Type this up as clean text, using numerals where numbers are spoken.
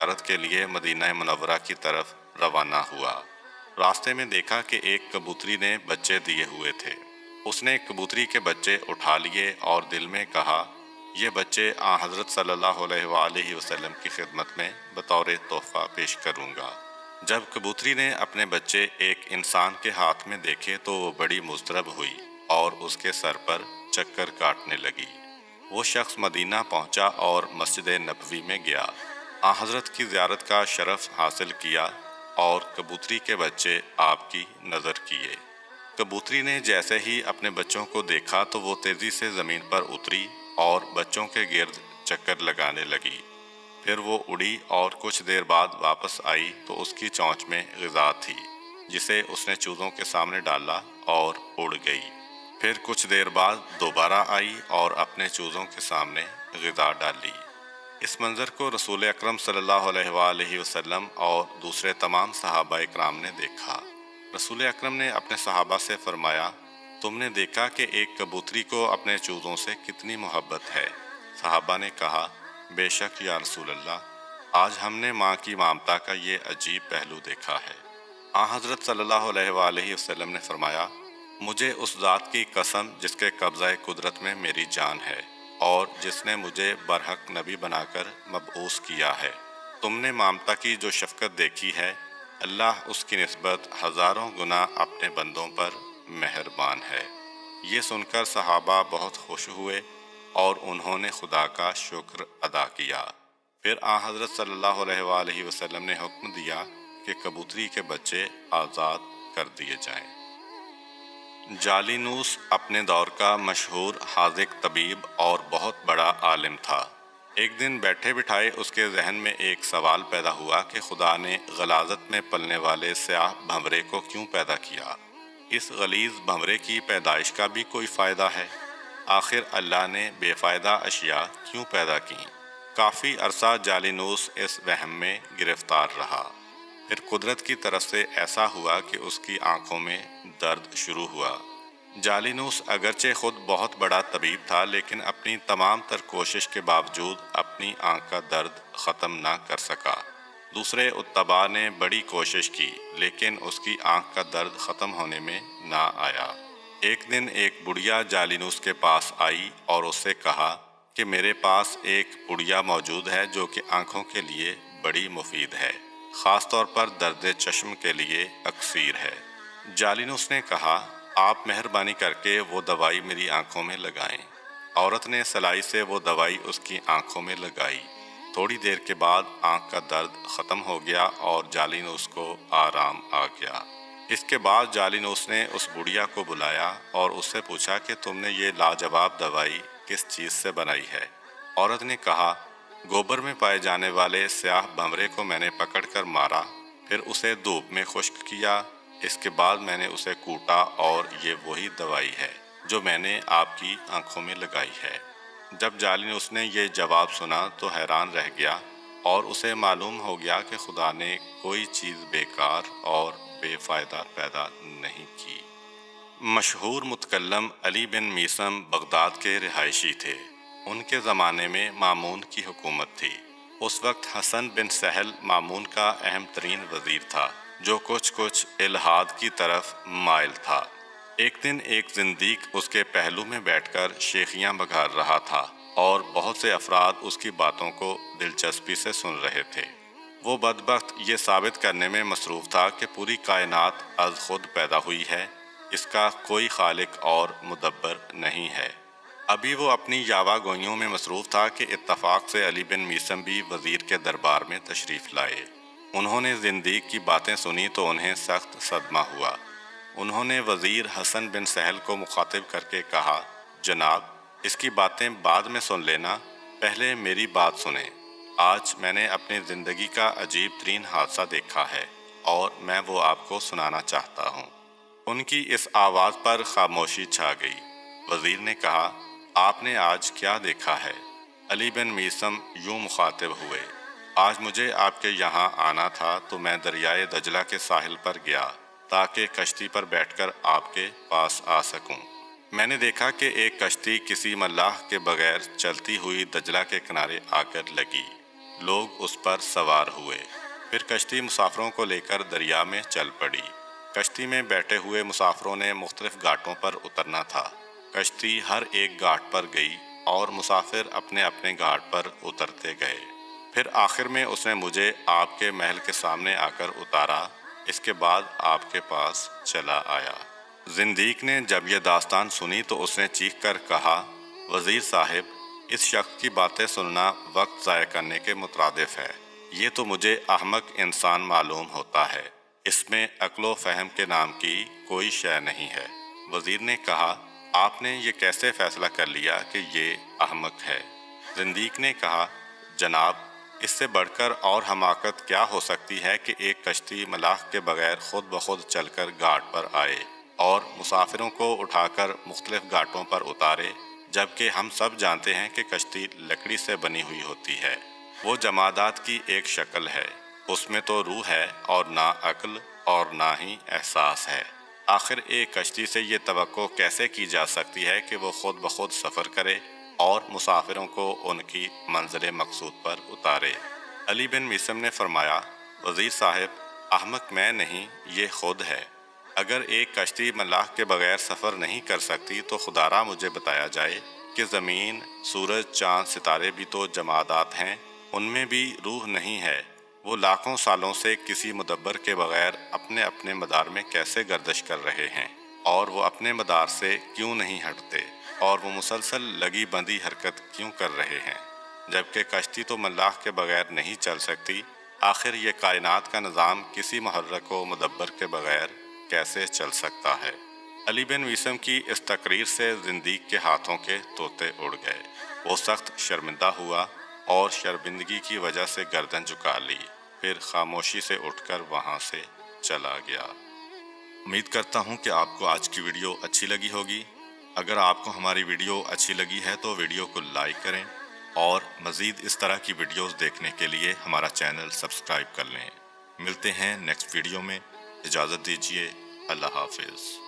زیارت کے لیے مدینہ منورہ کی طرف روانہ ہوا۔ راستے میں دیکھا کہ ایک کبوتری نے بچے دیے ہوئے تھے۔ اس نے کبوتری کے بچے اٹھا لیے اور دل میں کہا، یہ بچے حضرت صلی اللہ علیہ وآلہ وسلم کی خدمت میں بطور تحفہ پیش کروں گا۔ جب کبوتری نے اپنے بچے ایک انسان کے ہاتھ میں دیکھے تو وہ بڑی مضطرب ہوئی اور اس کے سر پر چکر کاٹنے لگی۔ وہ شخص مدینہ پہنچا اور مسجد نبوی میں گیا، حضرت کی زیارت کا شرف حاصل کیا اور کبوتری کے بچے آپ کی نظر کیے۔ کبوتری نے جیسے ہی اپنے بچوں کو دیکھا تو وہ تیزی سے زمین پر اتری اور بچوں کے گرد چکر لگانے لگی۔ پھر وہ اڑی اور کچھ دیر بعد واپس آئی تو اس کی چونچ میں غذا تھی، جسے اس نے چوزوں کے سامنے ڈالا اور اڑ گئی۔ پھر کچھ دیر بعد دوبارہ آئی اور اپنے چوزوں کے سامنے غذا ڈالی۔ اس منظر کو رسول اکرم صلی اللہ علیہ وآلہ وسلم اور دوسرے تمام صحابہ اکرام نے دیکھا۔ رسول اکرم نے اپنے صحابہ سے فرمایا، تم نے دیکھا کہ ایک کبوتری کو اپنے چوزوں سے کتنی محبت ہے؟ صحابہ نے کہا، بے شک یا رسول اللہ، آج ہم نے ماں کی ممتا کا یہ عجیب پہلو دیکھا ہے۔ حضرت صلی اللہ علیہ وآلہ وسلم نے فرمایا، مجھے اس ذات کی قسم جس کے قبضہ قدرت میں میری جان ہے اور جس نے مجھے برحق نبی بنا کر مبعوث کیا ہے، تم نے ممتا کی جو شفقت دیکھی ہے، اللہ اس کی نسبت ہزاروں گنا اپنے بندوں پر مہربان ہے۔ یہ سن کر صحابہ بہت خوش ہوئے اور انہوں نے خدا کا شکر ادا کیا۔ پھر حضرت صلی اللہ علیہ وآلہ وسلم نے حکم دیا کہ کبوتری کے بچے آزاد کر دیے جائیں۔ جالینوس اپنے دور کا مشہور حاذق طبیب اور بہت بڑا عالم تھا۔ ایک دن بیٹھے بٹھائے اس کے ذہن میں ایک سوال پیدا ہوا کہ خدا نے غلاظت میں پلنے والے سیاہ بھنورے کو کیوں پیدا کیا؟ اس غلیظ بھنورے کی پیدائش کا بھی کوئی فائدہ ہے؟ آخر اللہ نے بے فائدہ اشیاء کیوں پیدا کیں؟ کافی عرصہ جالینوس اس وہم میں گرفتار رہا۔ پھر قدرت کی طرف سے ایسا ہوا کہ اس کی آنکھوں میں درد شروع ہوا۔ جالینوس اگرچہ خود بہت بڑا طبیب تھا، لیکن اپنی تمام تر کوشش کے باوجود اپنی آنکھ کا درد ختم نہ کر سکا۔ دوسرے اتباع نے بڑی کوشش کی، لیکن اس کی آنکھ کا درد ختم ہونے میں نہ آیا۔ ایک دن ایک بڑھیا جالینوس کے پاس آئی اور اس سے کہا کہ میرے پاس ایک پڑیا موجود ہے جو کہ آنکھوں کے لیے بڑی مفید ہے، خاص طور پر درد چشم کے لیے اکسیر ہے۔ جالینوس نے کہا، آپ مہربانی کر کے وہ دوائی میری آنکھوں میں لگائیں۔ عورت نے سلائی سے وہ دوائی اس کی آنکھوں میں لگائی۔ تھوڑی دیر کے بعد آنکھ کا درد ختم ہو گیا اور جالینوس کو آرام آ گیا۔ اس کے بعد جالینوس نے اس بڑھیا کو بلایا اور اس سے پوچھا کہ تم نے یہ لاجواب دوائی کس چیز سے بنائی ہے؟ عورت نے کہا، گوبر میں پائے جانے والے سیاہ بھنورے کو میں نے پکڑ کر مارا، پھر اسے دھوپ میں خشک کیا، اس کے بعد میں نے اسے کوٹا اور یہ وہی دوائی ہے جو میں نے آپ کی آنکھوں میں لگائی ہے۔ جب جالینوس نے یہ جواب سنا تو حیران رہ گیا اور اسے معلوم ہو گیا کہ خدا نے کوئی چیز بیکار اور بے فائدہ پیدا نہیں کی۔ مشہور متکلم علی بن میثم بغداد کے رہائشی تھے۔ ان کے زمانے میں مامون کی حکومت تھی۔ اس وقت حسن بن سہل مامون کا اہم ترین وزیر تھا، جو کچھ الحاد کی طرف مائل تھا۔ ایک دن ایک زندیق اس کے پہلو میں بیٹھ کر شیخیاں بگھار رہا تھا اور بہت سے افراد اس کی باتوں کو دلچسپی سے سن رہے تھے۔ وہ بدبخت یہ ثابت کرنے میں مصروف تھا کہ پوری کائنات از خود پیدا ہوئی ہے، اس کا کوئی خالق اور مدبر نہیں ہے۔ ابھی وہ اپنی یاوہ گوئیوں میں مصروف تھا کہ اتفاق سے علی بن میثم بھی وزیر کے دربار میں تشریف لائے۔ انہوں نے زندیق کی باتیں سنی تو انہیں سخت صدمہ ہوا۔ انہوں نے وزیر حسن بن سہل کو مخاطب کر کے کہا، جناب، اس کی باتیں بعد میں سن لینا، پہلے میری بات سنیں۔ آج میں نے اپنی زندگی کا عجیب ترین حادثہ دیکھا ہے اور میں وہ آپ کو سنانا چاہتا ہوں۔ ان کی اس آواز پر خاموشی چھا گئی۔ وزیر نے کہا، آپ نے آج کیا دیکھا ہے؟ علی بن میثم یوں مخاطب ہوئے، آج مجھے آپ کے یہاں آنا تھا تو میں دریائے دجلہ کے ساحل پر گیا تاکہ کشتی پر بیٹھ کر آپ کے پاس آ سکوں۔ میں نے دیکھا کہ ایک کشتی کسی ملاح کے بغیر چلتی ہوئی دجلہ کے کنارے آ کر لگی۔ لوگ اس پر سوار ہوئے۔ پھر کشتی مسافروں کو لے کر دریا میں چل پڑی۔ کشتی میں بیٹھے ہوئے مسافروں نے مختلف گھاٹوں پر اترنا تھا۔ کشتی ہر ایک گھاٹ پر گئی اور مسافر اپنے اپنے گھاٹ پر اترتے گئے۔ پھر آخر میں اس نے مجھے آپ کے محل کے سامنے آ کر اتارا، اس کے بعد آپ کے پاس چلا آیا۔ زندیق نے جب یہ داستان سنی تو اس نے چیخ کر کہا، وزیر صاحب، اس شخص کی باتیں سننا وقت ضائع کرنے کے مترادف ہے۔ یہ تو مجھے احمق انسان معلوم ہوتا ہے، اس میں عقل و فہم کے نام کی کوئی شے نہیں ہے۔ وزیر نے کہا، آپ نے یہ کیسے فیصلہ کر لیا کہ یہ احمق ہے؟ زندیق نے کہا، جناب، اس سے بڑھ کر اور حماقت کیا ہو سکتی ہے کہ ایک کشتی ملاح کے بغیر خود بخود چل کر گھاٹ پر آئے اور مسافروں کو اٹھا کر مختلف گھاٹوں پر اتارے، جبکہ ہم سب جانتے ہیں کہ کشتی لکڑی سے بنی ہوئی ہوتی ہے۔ وہ جمادات کی ایک شکل ہے، اس میں تو روح ہے اور نہ عقل اور نہ ہی احساس ہے۔ آخر ایک کشتی سے یہ توقع کیسے کی جا سکتی ہے کہ وہ خود بخود سفر کرے اور مسافروں کو ان کی منزل مقصود پر اتارے؟ علی بن میثم نے فرمایا، وزیر صاحب، احمق میں نہیں، یہ خود ہے۔ اگر ایک کشتی ملاح کے بغیر سفر نہیں کر سکتی تو خدا را مجھے بتایا جائے کہ زمین، سورج، چاند، ستارے بھی تو جمادات ہیں، ان میں بھی روح نہیں ہے۔ وہ لاکھوں سالوں سے کسی مدبر کے بغیر اپنے اپنے مدار میں کیسے گردش کر رہے ہیں، اور وہ اپنے مدار سے کیوں نہیں ہٹتے، اور وہ مسلسل لگی بندی حرکت کیوں کر رہے ہیں؟ جبکہ کشتی تو ملاح کے بغیر نہیں چل سکتی، آخر یہ کائنات کا نظام کسی محرک و مدبر کے بغیر کیسے چل سکتا ہے؟ علی بن میثم کی اس تقریر سے زندیق کے ہاتھوں کے طوطے اڑ گئے۔ وہ سخت شرمندہ ہوا اور شرمندگی کی وجہ سے گردن جھکا لی، پھر خاموشی سے اٹھ کر وہاں سے چلا گیا۔ امید کرتا ہوں کہ آپ کو آج کی ویڈیو اچھی لگی ہوگی۔ اگر آپ کو ہماری ویڈیو اچھی لگی ہے تو ویڈیو کو لائک کریں اور مزید اس طرح کی ویڈیوز دیکھنے کے لیے ہمارا چینل سبسکرائب کر لیں۔ ملتے ہیں نیکسٹ ویڈیو میں، اجازت دیجیے، اللہ حافظ۔